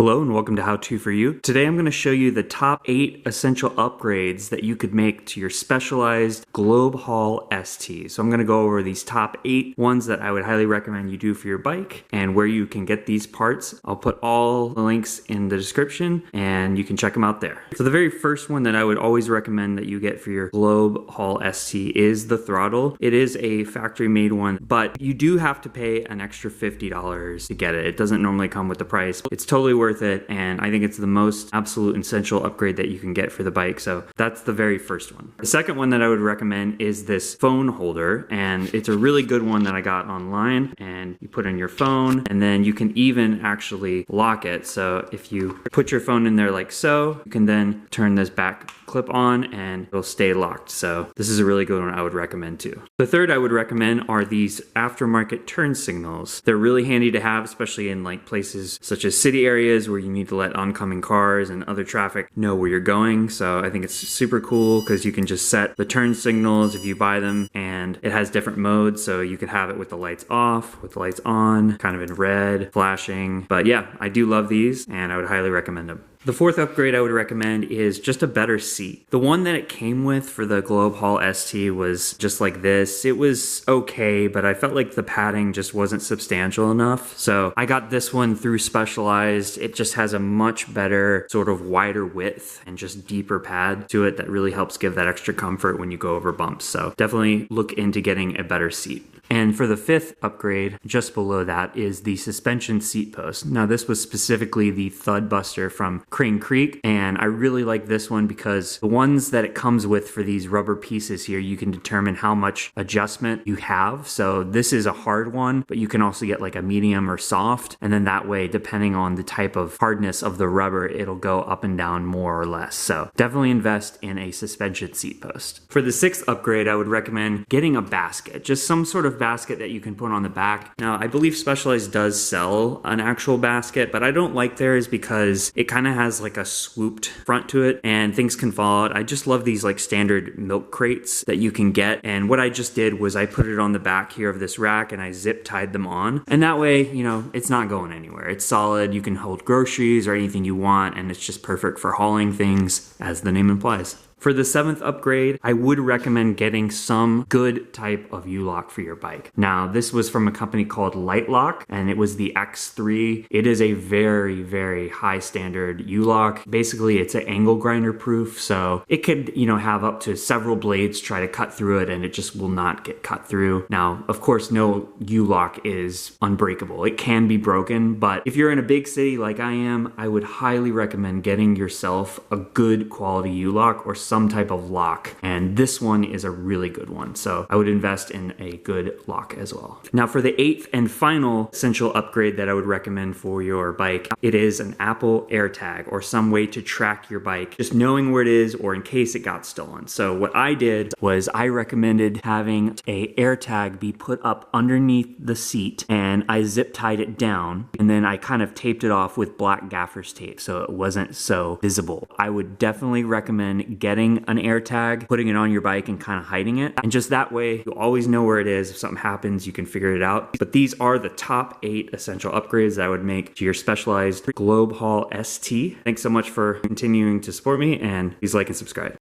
Hello and welcome to How To For You. Today I'm going to show you the top 8 essential upgrades that you could make to your Specialized Globe Haul ST. So I'm going to go over these top 8 ones that I would highly recommend you do for your bike and where you can get these parts. I'll put all the links in the description and you can check them out there. So the very first one that I would always recommend that you get for your Globe Haul ST is the Throttle. It is a factory made one, but you do have to pay an extra $50 to get it. It doesn't normally come with the price. It's totally worth it, and I think it's the most absolute essential upgrade that you can get for the bike. So that's the very first one. The second one that I would recommend is this phone holder, and it's a really good one that I got online, and you put in your phone and then you can even actually lock it. So if you put your phone in there like so, you can then turn this back clip on and it'll stay locked. So this is a really good one I would recommend too. The third I would recommend are these aftermarket turn signals. They're really handy to have, especially in like places such as city areas where you need to let oncoming cars and other traffic know where you're going. So I think it's super cool because you can just set the turn signals if you buy them, and it has different modes. So you could have it with the lights off, with the lights on, kind of in red, flashing. But yeah, I do love these and I would highly recommend them. The fourth upgrade I would recommend is just a better seat. The one that it came with for the Globe Haul ST was just like this. It was okay, but I felt like the padding just wasn't substantial enough. So I got this one through Specialized. It just has a much better sort of wider width and just deeper pad to it that really helps give that extra comfort when you go over bumps. So definitely look into getting a better seat. And for the fifth upgrade, just below that, is the suspension seat post. Now this was specifically the Thud Buster from Crane Creek, and I really like this one because the ones that it comes with for these rubber pieces here, you can determine how much adjustment you have. So this is a hard one, but you can also get like a medium or soft, and then that way, depending on the type of hardness of the rubber, it'll go up and down more or less. So definitely invest in a suspension seat post. For the sixth upgrade, I would recommend getting a basket, just some sort of basket that you can put on the back. Now, I believe Specialized does sell an actual basket, but I don't like theirs because it kind of has like a swooped front to it and things can fall out. I just love these like standard milk crates that you can get. And what I just did was I put it on the back here of this rack and I zip tied them on. And that way, you know, it's not going anywhere. It's solid. You can hold groceries or anything you want, and it's just perfect for hauling things, as the name implies. For the seventh upgrade, I would recommend getting some good type of U-lock for your bike. Now, this was from a company called Lightlock, and it was the X3. It is a very, very high standard U-lock. Basically, it's an angle grinder proof, so it could, you know, have up to several blades try to cut through it, and it just will not get cut through. Now, of course, no U-lock is unbreakable. It can be broken, but if you're in a big city like I am, I would highly recommend getting yourself a good quality U-lock or some type of lock, and this one is a really good one, so I would invest in a good lock as well. Now for the eighth and final essential upgrade that I would recommend for your bike, it is an Apple AirTag or some way to track your bike, just knowing where it is or in case it got stolen. So what I did was I recommended having a AirTag be put up underneath the seat, and I zip tied it down, and then I kind of taped it off with black gaffer's tape so it wasn't so visible. I would definitely recommend getting an AirTag, putting it on your bike and kind of hiding it. And just that way, you always know where it is. If something happens, you can figure it out. But these are the top 8 essential upgrades that I would make to your Specialized Globe Haul ST. Thanks so much for continuing to support me, and please like and subscribe.